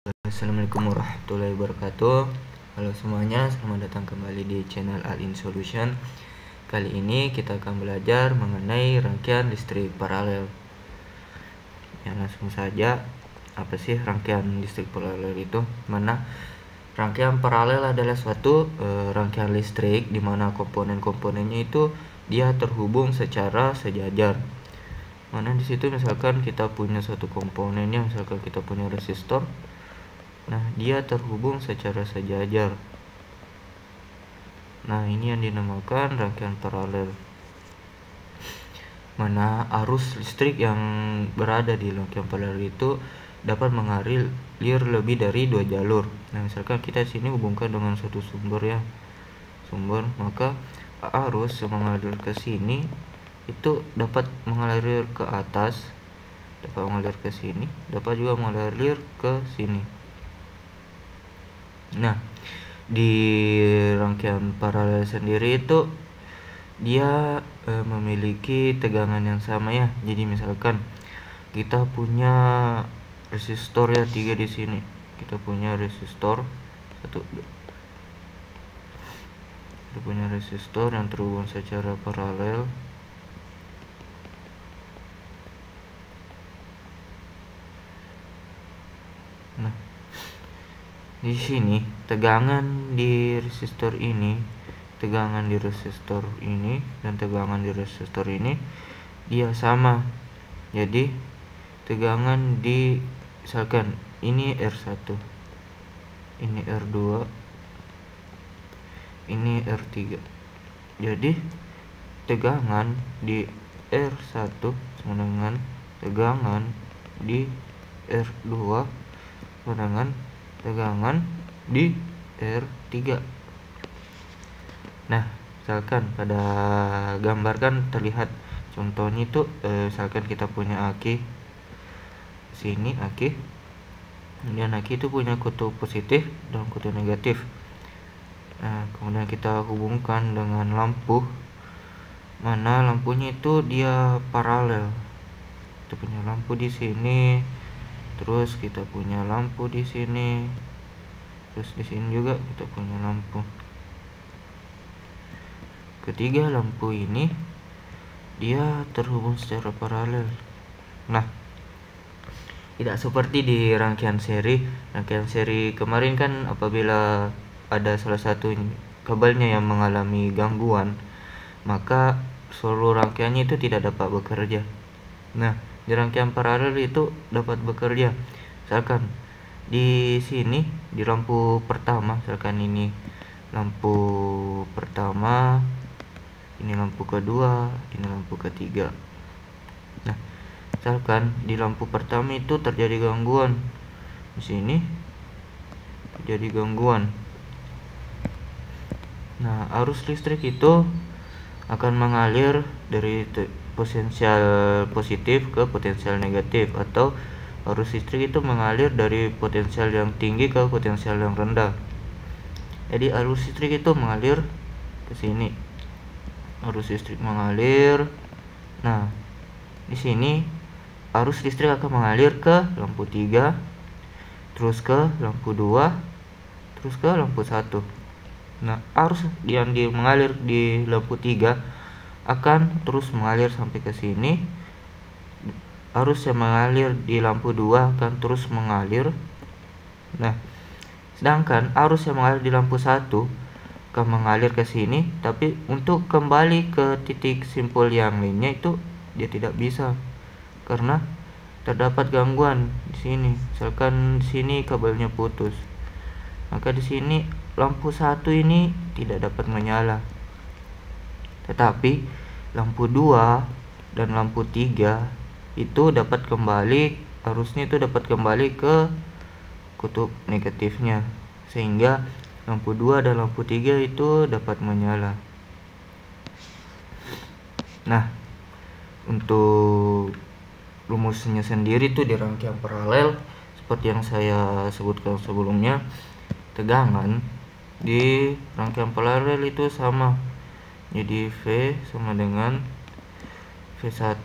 Assalamualaikum warahmatullahi wabarakatuh. Halo semuanya, selamat datang kembali di channel Alin Solution. Kali ini kita akan belajar mengenai rangkaian listrik paralel. Ya, langsung saja, apa sih rangkaian listrik paralel itu? Mana rangkaian paralel adalah suatu rangkaian listrik di mana komponen-komponennya itu dia terhubung secara sejajar. Mana di situ misalkan kita punya suatu komponennya, misalkan kita punya resistor. Nah, dia terhubung secara sejajar. Nah, ini yang dinamakan rangkaian paralel. Mana arus listrik yang berada di rangkaian paralel itu dapat mengalir lebih dari 2 jalur. Nah, misalkan kita sini hubungkan dengan suatu sumber ya. Maka arus yang mengalir ke sini itu dapat mengalir ke atas, dapat mengalir ke sini, dapat juga mengalir ke sini. Nah, di rangkaian paralel sendiri itu dia memiliki tegangan yang sama ya. Jadi misalkan kita punya resistor ya 3 di sini. Kita punya resistor yang terhubung secara paralel. Nah, di sini tegangan di resistor ini, dan tegangan di resistor ini dia sama. Jadi tegangan di misalkan ini R1, ini R2, ini R3. Jadi tegangan di R1 sama dengan tegangan di R2 sama dengan tegangan di R3. Nah, misalkan pada gambar kan terlihat contohnya itu misalkan kita punya aki sini, kemudian aki itu punya kutub positif dan kutub negatif. Nah, kemudian kita hubungkan dengan lampu, mana lampunya itu dia paralel. Kita punya lampu di sini, terus kita punya lampu di sini, terus di sini juga kita punya lampu. Ketiga lampu ini dia terhubung secara paralel. Nah, tidak seperti di rangkaian seri. Rangkaian seri kemarin kan apabila ada salah satu kabelnya yang mengalami gangguan, maka seluruh rangkaiannya itu tidak dapat bekerja. Nah, di rangkaian paralel itu dapat bekerja. Misalkan di sini di lampu pertama, misalkan ini lampu pertama, ini lampu kedua, ini lampu ketiga. Nah, misalkan di lampu pertama itu terjadi gangguan, di sini terjadi gangguan. Nah, arus listrik itu akan mengalir dari potensial positif ke potensial negatif, atau arus listrik itu mengalir dari potensial yang tinggi ke potensial yang rendah. Jadi arus listrik itu mengalir ke sini. Arus listrik mengalir. Nah, di sini arus listrik akan mengalir ke lampu 3, terus ke lampu 2, terus ke lampu 1. Nah, arus yang mengalir di lampu 3 akan terus mengalir sampai ke sini. Arus yang mengalir di lampu 2 akan terus mengalir. Nah, sedangkan arus yang mengalir di lampu 1 akan mengalir ke sini, tapi untuk kembali ke titik simpul yang lainnya itu dia tidak bisa karena terdapat gangguan di sini. Misalkan di sini kabelnya putus, maka di sini lampu 1 ini tidak dapat menyala. Tetapi lampu 2 dan lampu 3 itu dapat kembali, arusnya itu dapat kembali ke kutub negatifnya, sehingga lampu 2 dan lampu 3 itu dapat menyala. Nah, untuk rumusnya sendiri itu di rangkaian paralel seperti yang saya sebutkan sebelumnya, tegangan di rangkaian paralel itu sama. Jadi V sama dengan V1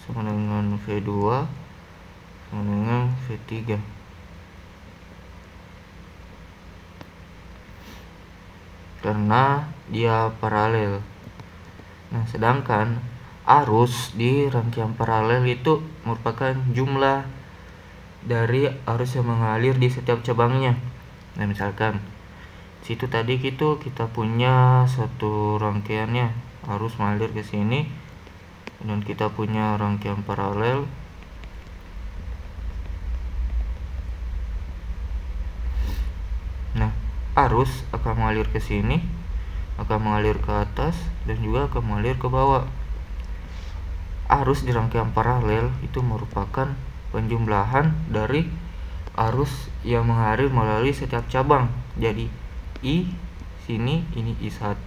sama dengan V2 sama dengan V3. karena dia paralel. Nah, sedangkan arus di rangkaian paralel itu merupakan jumlah dari arus yang mengalir di setiap cabangnya. Nah, misalkan situ tadi kita punya satu rangkaiannya, arus mengalir ke sini, dan kita punya rangkaian paralel. Nah, arus akan mengalir ke sini, akan mengalir ke atas, dan juga akan mengalir ke bawah. Arus di rangkaian paralel itu merupakan penjumlahan dari arus yang mengalir melalui setiap cabang. Jadi I sini, ini I1,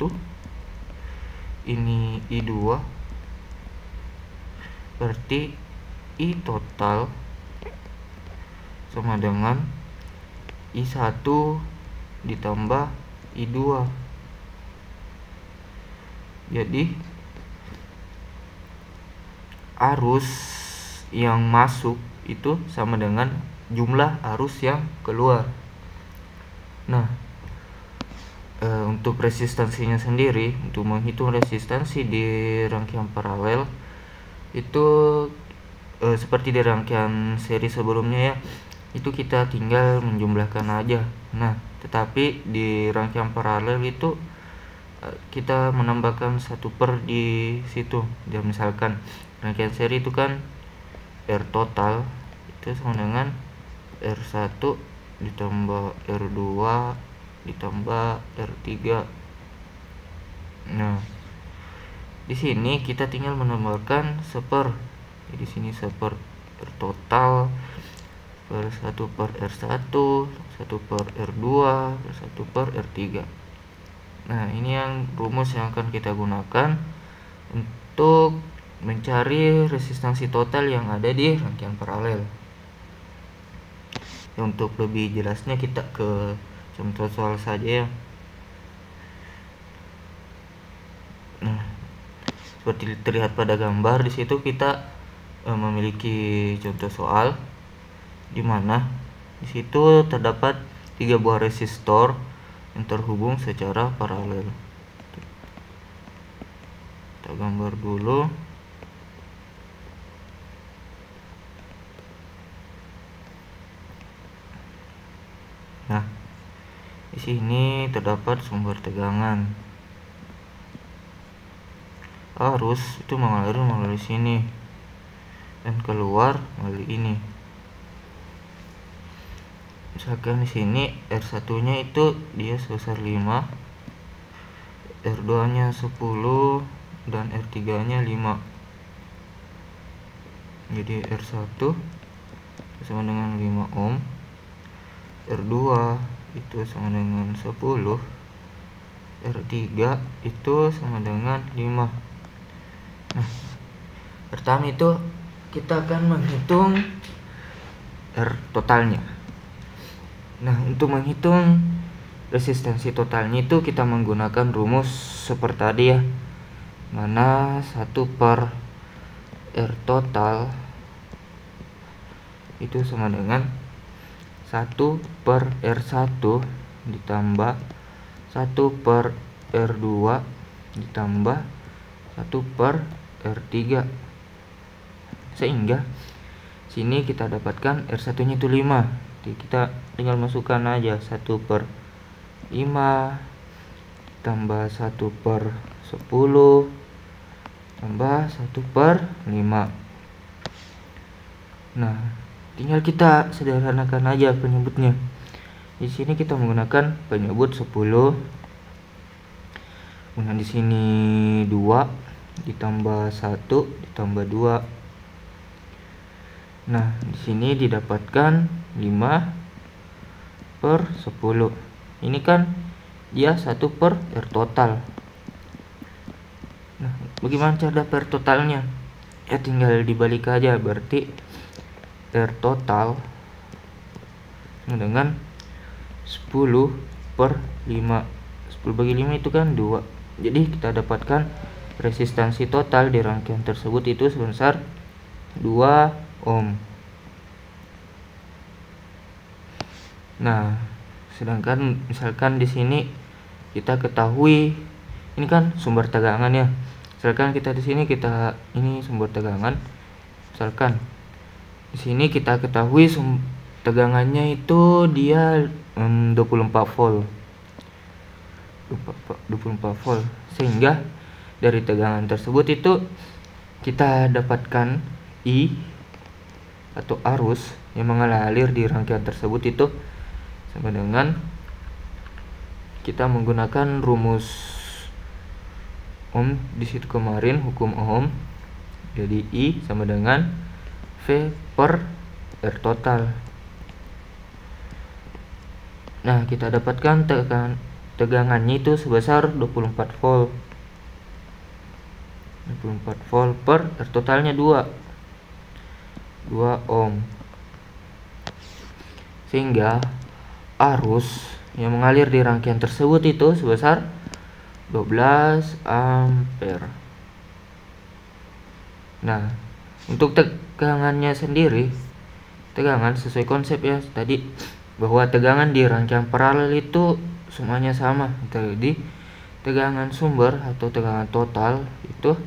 ini I2, berarti I total sama dengan I1 ditambah I2. Jadi arus yang masuk itu sama dengan jumlah arus yang keluar. Nah, untuk resistansinya sendiri, untuk menghitung resistansi di rangkaian paralel itu seperti di rangkaian seri sebelumnya ya, itu kita tinggal menjumlahkan aja. Nah, tetapi di rangkaian paralel itu kita menambahkan 1/per di situ. Jadi misalkan rangkaian seri itu kan R total itu sama dengan R1 ditambah R2 ditambah R3. Nah, di sini kita tinggal menambahkan 1/per. Jadi di sini 1/per R total per 1/per R1, 1/per R2, 1/per R3. Nah, ini yang rumus yang akan kita gunakan untuk mencari resistansi total yang ada di rangkaian paralel. Ya, untuk lebih jelasnya kita ke contoh soal saja ya. Nah, seperti terlihat pada gambar di situ kita memiliki contoh soal di mana di situ terdapat 3 buah resistor yang terhubung secara paralel. Kita gambar dulu. Nah, di sini terdapat sumber tegangan. Arus itu mengalir melalui sini dan keluar melalui ini. Misalkan di sini R1-nya itu dia sebesar 5, R2-nya 10, dan R3-nya 5. Jadi R1 sama dengan 5 ohm, R2 itu sama dengan 10, R3 itu sama dengan 5. Nah, pertama itu kita akan menghitung R totalnya. Nah, untuk menghitung resistansi totalnya itu kita menggunakan rumus seperti tadi ya, mana 1/per R total itu sama dengan 1/per R1 ditambah 1/per R2 ditambah 1/per R3, sehingga sini kita dapatkan R1-nya itu 5. Jadi kita tinggal masukkan aja 1/5 tambah 1/10 tambah 1/5. Nah, tinggal kita sederhanakan aja penyebutnya. Di sini kita menggunakan penyebut 10. Kemudian di sini 2 ditambah 1 ditambah 2. Nah, di sini didapatkan 5/10. Ini kan dia 1/per R total. Nah, bagaimana cara dapat R totalnya? Ya tinggal dibalik aja, berarti R total dengan 10/5. 10 bagi 5 itu kan 2. Jadi kita dapatkan resistansi total di rangkaian tersebut itu sebesar 2 ohm. Nah, sedangkan misalkan di sini kita ketahui ini kan sumber tegangan ya. Misalkan kita di sini ini sumber tegangan. Misalkan di sini kita ketahui tegangannya itu dia 24 volt. 24 volt. Sehingga dari tegangan tersebut itu kita dapatkan I atau arus yang mengalir di rangkaian tersebut itu sama dengan kita menggunakan rumus Ohm di situ kemarin, hukum Ohm. Jadi I sama dengan V per R total. Nah, kita dapatkan tegangannya itu sebesar 24 volt. 24 volt per R totalnya 2 ohm. Sehingga arus yang mengalir di rangkaian tersebut itu sebesar 12 ampere. Nah, untuk tegangannya sendiri, tegangan sesuai konsep ya tadi, bahwa tegangan di rangkaian paralel itu semuanya sama. Jadi tegangan sumber atau tegangan total itu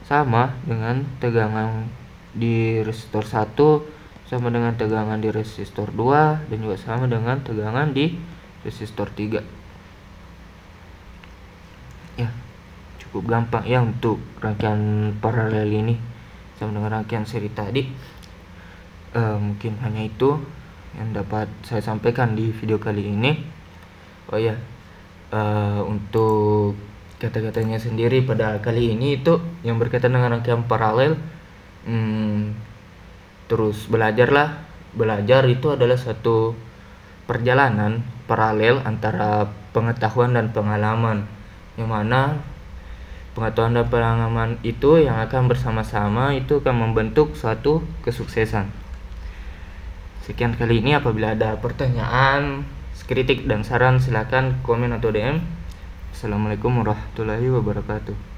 sama dengan tegangan di resistor 1, sama dengan tegangan di resistor 2, dan juga sama dengan tegangan di resistor 3. Ya, cukup gampang ya untuk rangkaian paralel ini sama dengan rangkaian seri tadi. Mungkin hanya itu yang dapat saya sampaikan di video kali ini. Oh ya, untuk kata-katanya sendiri pada kali ini itu yang berkaitan dengan rangkaian paralel, terus belajar itu adalah suatu perjalanan paralel antara pengetahuan dan pengalaman, yang mana pengetahuan dan pengalaman itu yang akan bersama-sama itu akan membentuk suatu kesuksesan. Sekian kali ini, apabila ada pertanyaan, kritik dan saran silakan komen atau DM. Assalamualaikum warahmatullahi wabarakatuh.